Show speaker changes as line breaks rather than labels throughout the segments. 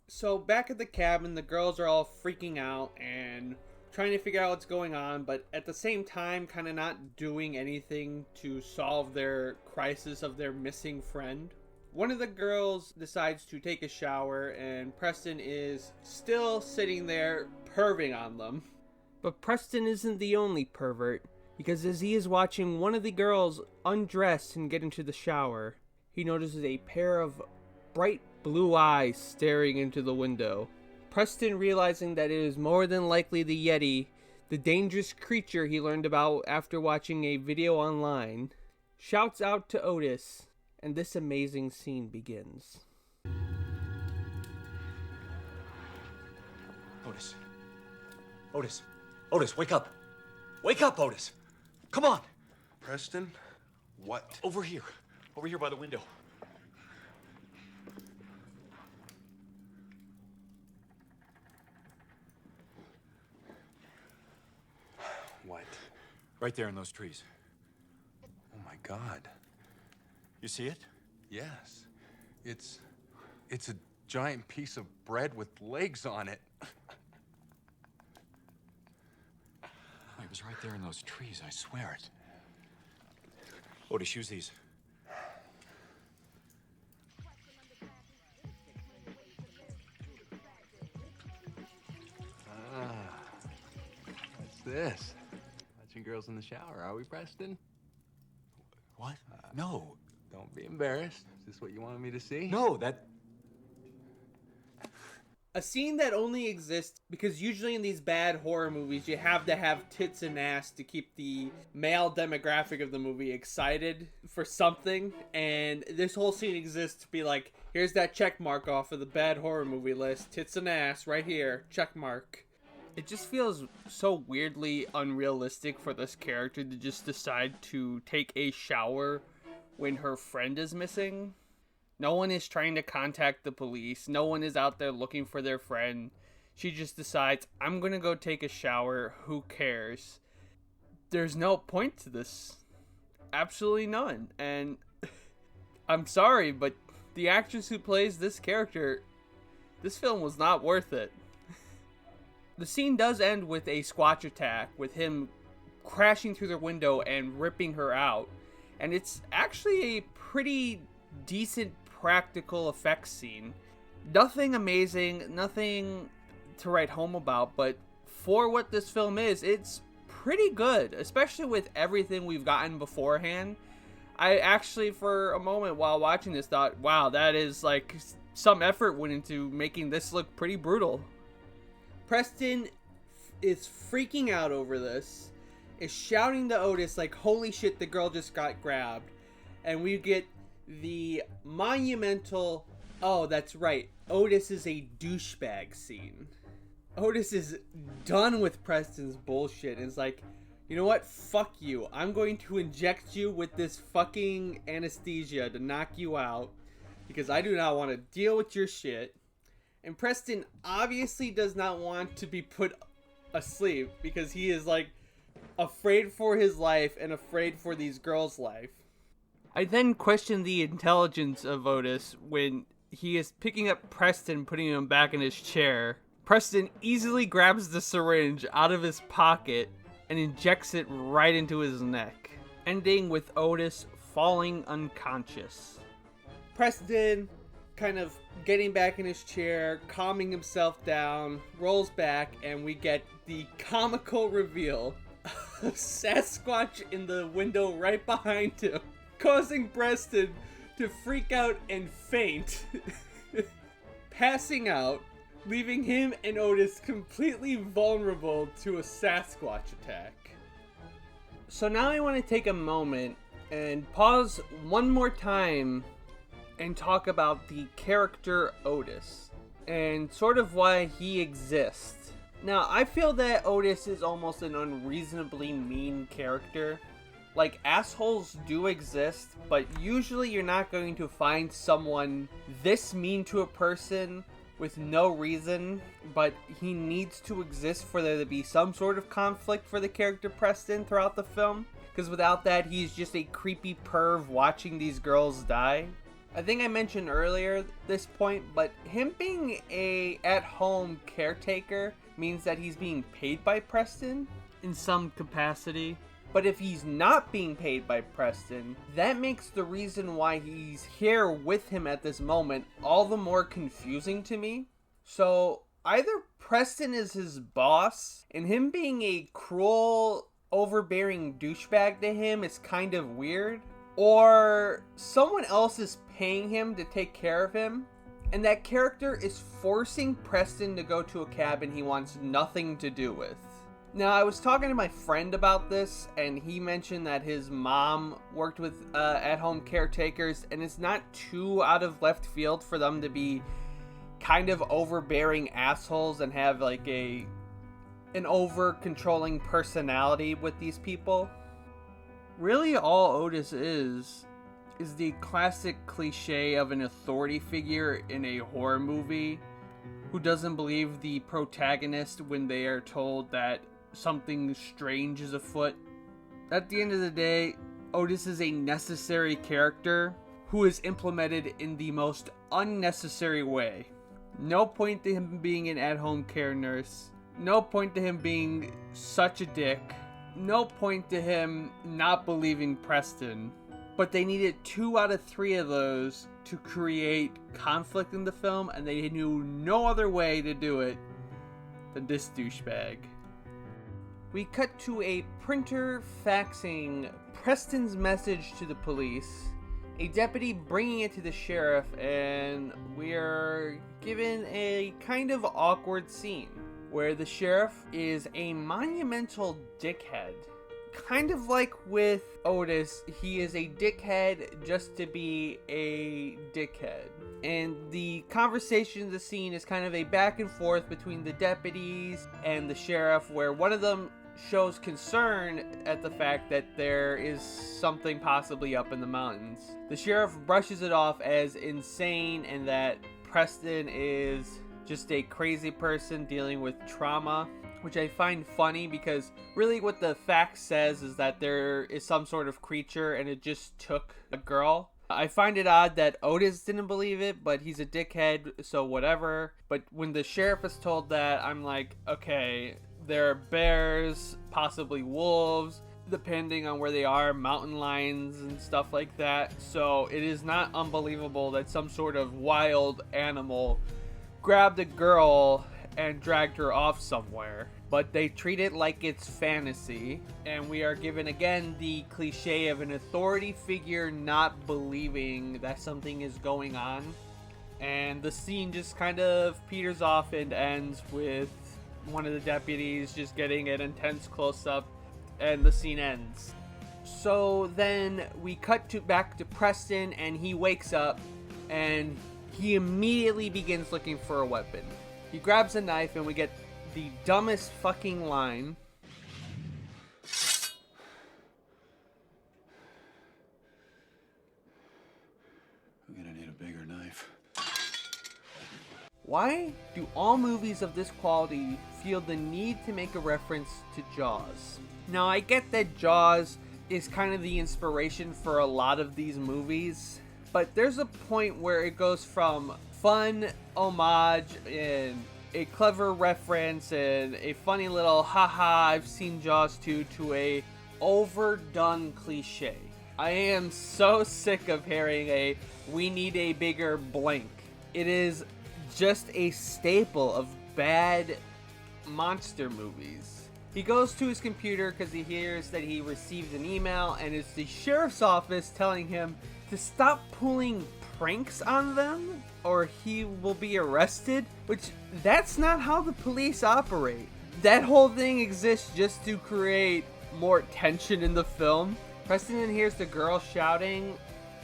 So back at the cabin, the girls are all freaking out and trying to figure out what's going on, but at the same time, kind of not doing anything to solve their crisis of their missing friend. One of the girls decides to take a shower, and Preston is still sitting there perving on them. But Preston isn't the only pervert, because as he is watching one of the girls undress and get into the shower, he notices a pair of bright blue eyes staring into the window. Preston, realizing that it is more than likely the Yeti, the dangerous creature he learned about after watching a video online, shouts out to Otis, and this amazing scene begins.
Otis. Otis. Otis, wake up. Wake up, Otis. Come on.
Preston? What?
Over here. Over here by the window.
What?
Right there in those trees.
Oh my God.
You see it?
Yes. It's a giant piece of bread with legs on it.
It was right there in those trees, I swear it. Otis, use these.
What's this? Watching girls in the shower, are we, Preston?
What? No.
Don't be embarrassed. Is this what you wanted me to see?
No, that...
A scene that only exists because usually in these bad horror movies you have to have tits and ass to keep the male demographic of the movie excited for something, and this whole scene exists to be like, here's that check mark off of the bad horror movie list, tits and ass right here, check mark. It just feels so weirdly unrealistic for this character to just decide to take a shower when her friend is missing. No one is trying to contact the police. No one is out there looking for their friend. She just decides, I'm going to go take a shower. Who cares? There's no point to this. Absolutely none. And I'm sorry, but the actress who plays this character, this film was not worth it. The scene does end with a squatch attack, with him crashing through the window and ripping her out. And it's actually a pretty decent practical effects scene. Nothing amazing, nothing to write home about, but for what this film is, it's pretty good, especially with everything we've gotten beforehand. I actually, for a moment while watching this, thought, wow, that is like some effort went into making this look pretty brutal. Preston is freaking out over this, is shouting to Otis like, holy shit, the girl just got grabbed. And we get the monumental, oh, that's right, Otis is a douchebag scene. Otis is done with Preston's bullshit and is like, you know what, fuck you. I'm going to inject you with this fucking anesthesia to knock you out because I do not want to deal with your shit. And Preston obviously does not want to be put asleep because he is like afraid for his life and afraid for these girls' life. I then question the intelligence of Otis when he is picking up Preston, putting him back in his chair. Preston easily grabs the syringe out of his pocket and injects it right into his neck, ending with Otis falling unconscious. Preston, kind of getting back in his chair, calming himself down, rolls back, and we get the comical reveal of Sasquatch in the window right behind him, causing Preston to freak out and faint, passing out, leaving him and Otis completely vulnerable to a Sasquatch attack. So now I want to take a moment and pause one more time and talk about the character Otis and sort of why he exists. Now, I feel that Otis is almost an unreasonably mean character. Like, assholes do exist, but usually you're not going to find someone this mean to a person with no reason, but he needs to exist for there to be some sort of conflict for the character Preston throughout the film, because without that, he's just a creepy perv watching these girls die. I think I mentioned earlier this point, but him being a at-home caretaker means that he's being paid by Preston in some capacity. But if he's not being paid by Preston, that makes the reason why he's here with him at this moment all the more confusing to me. So either Preston is his boss, and him being a cruel, overbearing douchebag to him is kind of weird, or someone else is paying him to take care of him, and that character is forcing Preston to go to a cabin he wants nothing to do with. Now, I was talking to my friend about this, and he mentioned that his mom worked with at-home caretakers, and it's not too out of left field for them to be kind of overbearing assholes and have like an over-controlling personality with these people. Really, all Otis is the classic cliche of an authority figure in a horror movie who doesn't believe the protagonist when they are told that something strange is afoot. At the end of the day, Otis is a necessary character who is implemented in the most unnecessary way. No point to him being an at-home care nurse. No point to him being such a dick. No point to him not believing Preston. But they needed 2 out of 3 of those to create conflict in the film, and they knew no other way to do it than this douchebag. We cut to a printer faxing Preston's message to the police, a deputy bringing it to the sheriff, and we are given a kind of awkward scene where the sheriff is a monumental dickhead. Kind of like with Otis, he is a dickhead just to be a dickhead. And the conversation in the scene is kind of a back and forth between the deputies and the sheriff, where one of them shows concern at the fact that there is something possibly up in the mountains. The sheriff brushes it off as insane and that Preston is just a crazy person dealing with trauma, which I find funny because really what the fact says is that there is some sort of creature and it just took a girl. I find it odd that Otis didn't believe it, but he's a dickhead, so whatever. But when the sheriff is told that, I'm like, okay, there are bears, possibly wolves, depending on where they are, mountain lions and stuff like that. So it is not unbelievable that some sort of wild animal grabbed a girl and dragged her off somewhere. But they treat it like it's fantasy, and we are given again the cliche of an authority figure not believing that something is going on. And the scene just kind of peters off and ends with one of the deputies just getting an intense close-up, and the scene ends. So then we cut back to Preston, and he wakes up and he immediately begins looking for a weapon. He grabs a knife and we get the dumbest fucking line.
I'm gonna need a bigger knife.
Why do all movies of this quality feel the need to make a reference to Jaws? Now, I get that Jaws is kind of the inspiration for a lot of these movies, but there's a point where it goes from fun homage and a clever reference and a funny little haha I've seen Jaws 2 to a overdone cliche. I am so sick of hearing a we need a bigger blank. It is just a staple of bad monster movies. He goes to his computer because he hears that he received an email, and it's the sheriff's office telling him to stop pulling pranks on them or he will be arrested, which that's not how the police operate. That whole thing exists just to create more tension in the film. Preston then hears the girl shouting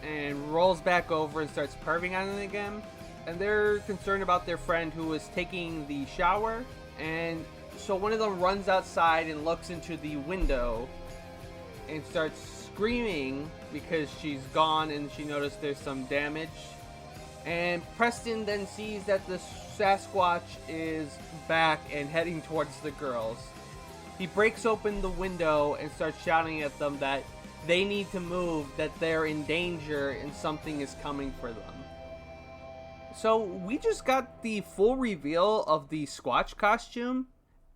and rolls back over and starts perving on it again. And they're concerned about their friend who was taking the shower. And so one of them runs outside and looks into the window and starts screaming because she's gone and she noticed there's some damage. And Preston then sees that the Sasquatch is back and heading towards the girls. He breaks open the window and starts shouting at them that they need to move, that they're in danger and something is coming for them. So we just got the full reveal of the Squatch costume,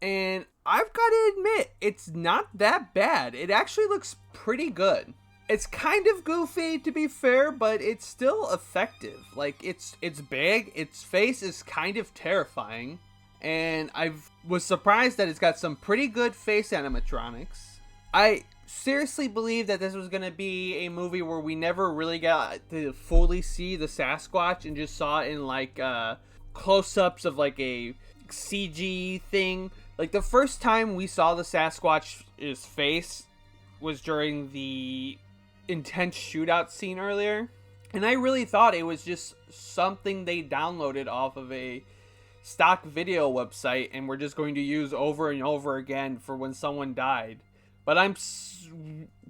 and I've got to admit, it's not that bad. It actually looks pretty good. It's kind of goofy, to be fair, but it's still effective. Like, it's big, its face is kind of terrifying, and I was surprised that it's got some pretty good face animatronics. I seriously believe that this was going to be a movie where we never really got to fully see the Sasquatch and just saw it in, like, close-ups of, like, a CG thing. Like, the first time we saw the Sasquatch's face was during the intense shootout scene earlier, and I really thought it was just something they downloaded off of a stock video website and were just going to use over and over again for when someone died. But I'm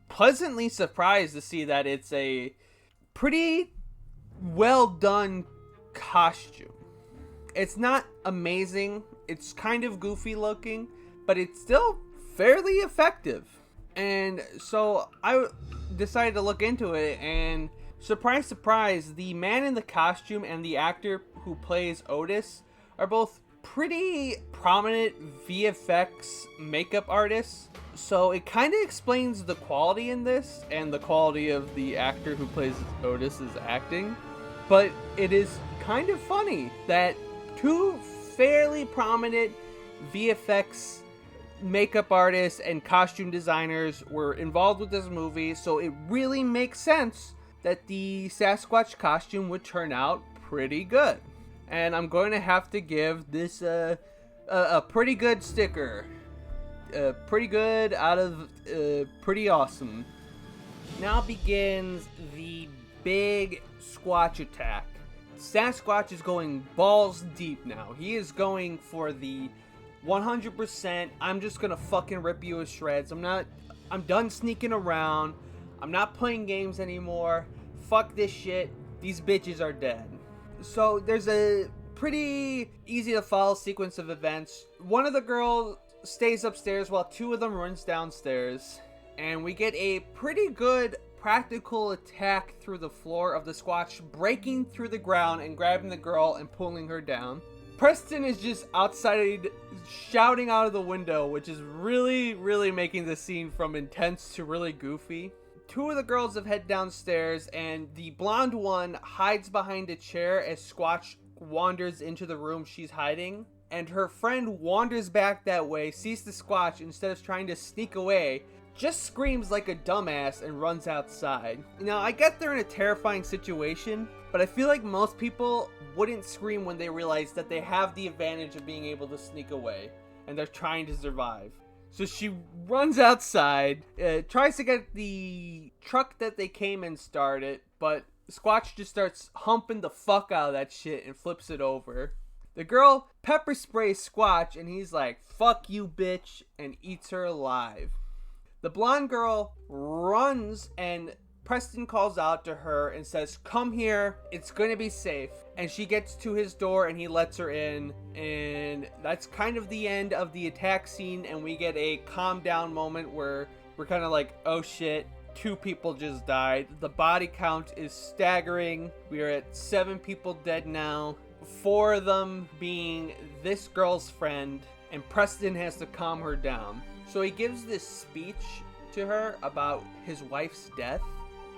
pleasantly surprised to see that it's a pretty well done costume. It's not amazing, it's kind of goofy looking, but it's still fairly effective. And so I decided to look into it, and surprise, surprise, the man in the costume and the actor who plays Otis are both pretty prominent VFX makeup artists. So it kind of explains the quality in this and the quality of the actor who plays Otis's acting. But it is kind of funny that two fairly prominent VFX makeup artists and costume designers were involved with this movie, so it really makes sense that the Sasquatch costume would turn out pretty good. And I'm going to have to give this a pretty good sticker. Pretty good out of pretty awesome. Now begins the big Squatch attack. Sasquatch is going balls deep now. He is going for the 100%, I'm just gonna fucking rip you to shreds. I'm done sneaking around. I'm not playing games anymore. Fuck this shit. These bitches are dead. So there's a pretty easy to follow sequence of events. One of the girls stays upstairs while two of them runs downstairs. And we get a pretty good practical attack through the floor of the Squatch, breaking through the ground and grabbing the girl and pulling her down. Preston is just outside shouting out of the window, which is really making the scene from intense to really goofy. Two of the girls have head downstairs, and the blonde one hides behind a chair as Squatch wanders into the room she's hiding. And her friend wanders back that way, sees the Squatch, instead of trying to sneak away, just screams like a dumbass and runs outside. Now, I get they're in a terrifying situation, but I feel like most people wouldn't scream when they realize that they have the advantage of being able to sneak away and they're trying to survive. So she runs outside, tries to get the truck that they came and started, but Squatch just starts humping the fuck out of that shit and flips it over. The girl pepper sprays Squatch and he's like, "Fuck you, bitch," and eats her alive. The blonde girl runs and Preston calls out to her and says, "Come here, it's gonna be safe." And she gets to his door and he lets her in, and that's kind of the end of the attack scene, and we get a calm down moment where we're kind of like, oh shit, 2 people just died. The body count is staggering. We are at 7 people dead now, 4 of them being this girl's friend, and Preston has to calm her down. So he gives this speech to her about his wife's death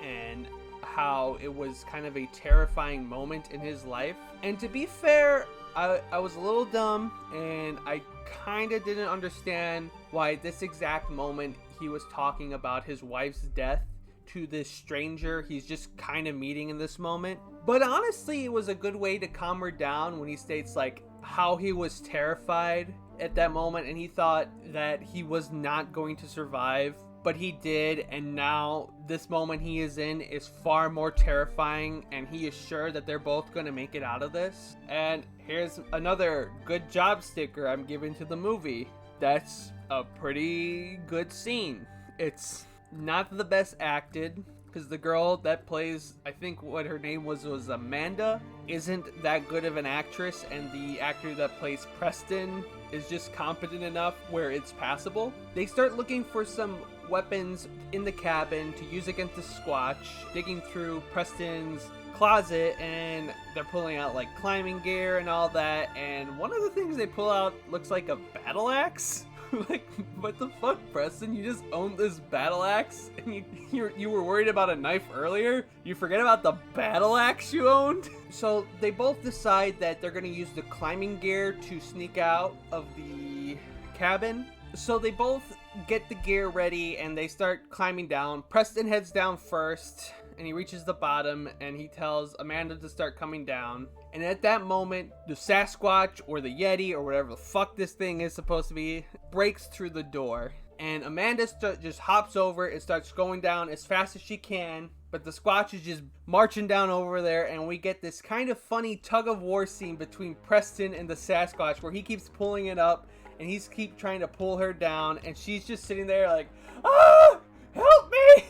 and how it was kind of a terrifying moment in his life. And to be fair, I was a little dumb, and I kind of didn't understand why at this exact moment he was talking about his wife's death to this stranger he's just kind of meeting in this moment. But honestly, it was a good way to calm her down when he states like how he was terrified at that moment and he thought that he was not going to survive, but he did, and now this moment he is in is far more terrifying, and he is sure that they're both going to make it out of this. And here's another good job sticker I'm giving to the movie. That's a pretty good scene. It's not the best acted, because the girl that plays, I think what her name was Amanda, isn't that good of an actress, and the actor that plays Preston is just competent enough where it's passable. They start looking for some weapons in the cabin to use against the Squatch, digging through Preston's closet, and they're pulling out like climbing gear and all that, and one of the things they pull out looks like a battle axe. Like, what the fuck, Preston? You just owned this battle axe, and you were worried about a knife earlier? You forget about the battle axe you owned? So they both decide that they're gonna use the climbing gear to sneak out of the cabin. So they both get the gear ready and they start climbing down. Preston heads down first and he reaches the bottom and he tells Amanda to start coming down. And at that moment, the Sasquatch or the Yeti or whatever the fuck this thing is supposed to be breaks through the door. And Amanda just hops over and starts going down as fast as she can. But the Squatch is just marching down over there, and we get this kind of funny tug-of-war scene between Preston and the Sasquatch where he keeps pulling it up and he's keep trying to pull her down, and she's just sitting there like, ah, help me!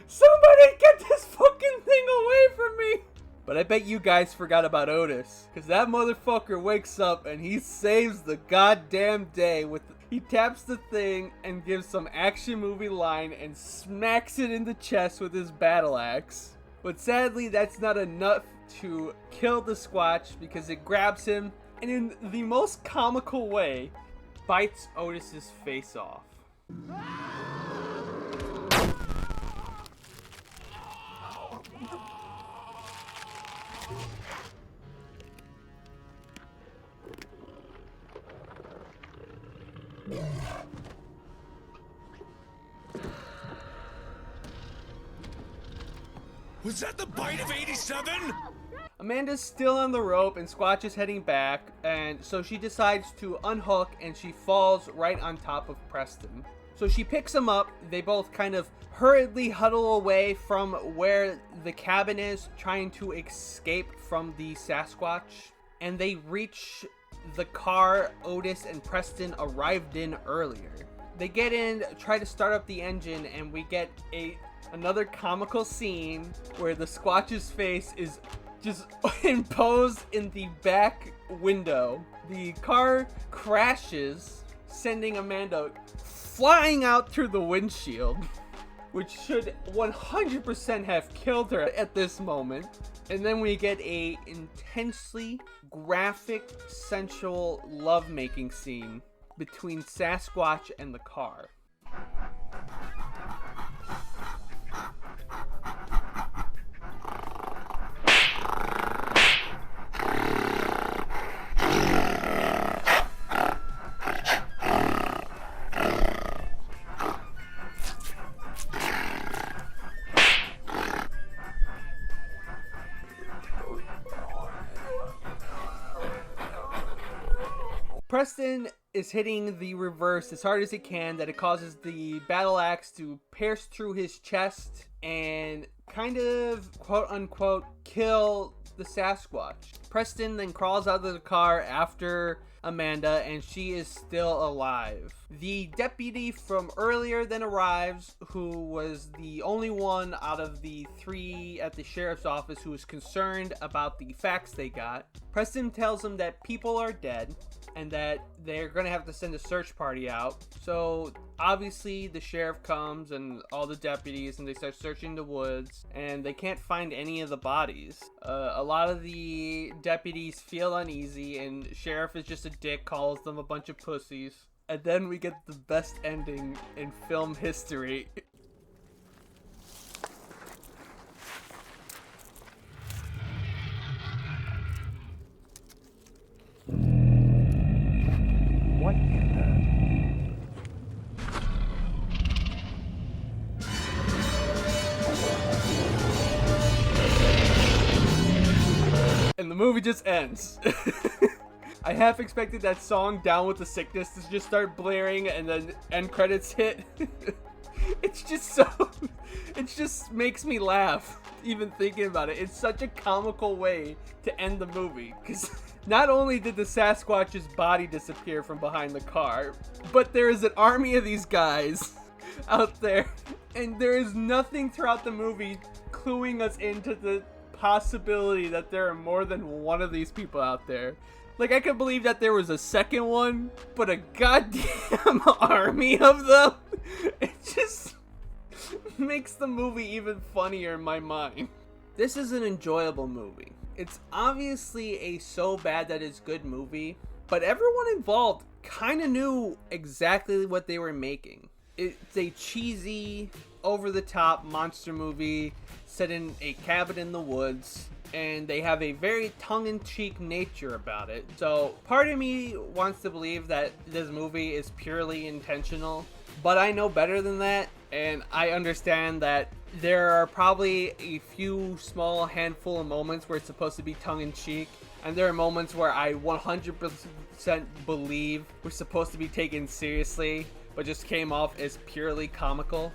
Somebody get this fucking thing away from me! But I bet you guys forgot about Otis, because that motherfucker wakes up and he saves the goddamn day with... He taps the thing and gives some action movie line and smacks it in the chest with his battle axe. But sadly, that's not enough to kill the Squatch, because it grabs him and in the most comical way bites Otis's face off.
Was that the bite of 87?
Amanda's still on the rope and Squatch is heading back, and so she decides to unhook and she falls right on top of Preston. So she picks him up. They both kind of hurriedly huddle away from where the cabin is, trying to escape from the Sasquatch. And they reach the car Otis and Preston arrived in earlier. They get in, try to start up the engine, and we get another comical scene where the Squatch's face is just imposed in the back window. The car crashes, sending Amanda flying out through the windshield, which should 100% have killed her at this moment. And then we get a intensely graphic, sensual lovemaking scene between Sasquatch and the car. Preston is hitting the reverse as hard as he can, that it causes the battle axe to pierce through his chest and kind of quote unquote kill the Sasquatch. Preston then crawls out of the car after Amanda and she is still alive. The deputy from earlier then arrives, who was the only one out of the three at the sheriff's office who was concerned about the facts they got. Preston tells him that people are dead and that they're gonna have to send a search party out. So obviously the sheriff comes and all the deputies, and they start searching the woods and they can't find any of the bodies. A lot of the deputies feel uneasy and sheriff is just a dick, calls them a bunch of pussies. And then we get the best ending in film history.
What in
And the movie just ends. I half expected that song Down with the Sickness to just start blaring and then end credits hit. It's just so... It just makes me laugh even thinking about it. It's such a comical way to end the movie, because not only did the Sasquatch's body disappear from behind the car, but there is an army of these guys out there, and there is nothing throughout the movie cluing us into the possibility that there are more than one of these people out there. Like, I could believe that there was a second one, but a goddamn army of them? It just... makes the movie even funnier in my mind. This is an enjoyable movie. It's obviously a so bad that it's good movie, but everyone involved kind of knew exactly what they were making. It's a cheesy, over-the-top monster movie set in a cabin in the woods, and they have a very tongue-in-cheek nature about it. So part of me wants to believe that this movie is purely intentional, but I know better than that, and I understand that there are probably a few small handful of moments where it's supposed to be tongue-in-cheek, and there are moments where I 100% believe we're supposed to be taken seriously, but just came off as purely comical.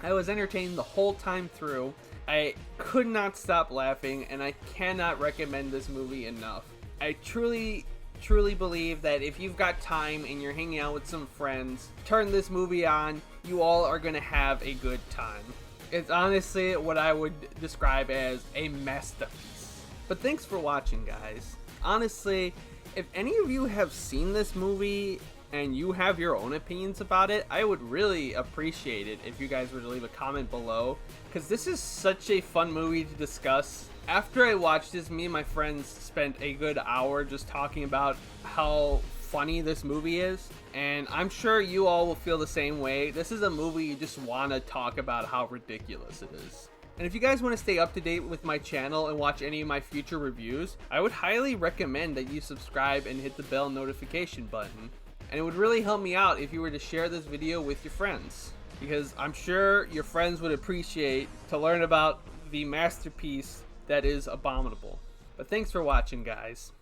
I was entertained the whole time through. I could not stop laughing, and I cannot recommend this movie enough. I truly believe that if you've got time and you're hanging out with some friends, turn this movie on, you all are going to have a good time. It's honestly what I would describe as a masterpiece. But thanks for watching, guys. Honestly, if any of you have seen this movie and you have your own opinions about it, I would really appreciate it if you guys were to leave a comment below, because this is such a fun movie to discuss. After I watched this, me and my friends spent a good hour just talking about how funny this movie is, and I'm sure you all will feel the same way. This is a movie you just want to talk about how ridiculous it is. And if you guys want to stay up to date with my channel and watch any of my future reviews, I would highly recommend that you subscribe and hit the bell notification button. And it would really help me out if you were to share this video with your friends, because I'm sure your friends would appreciate to learn about the masterpiece that is Abominable. But thanks for watching, guys.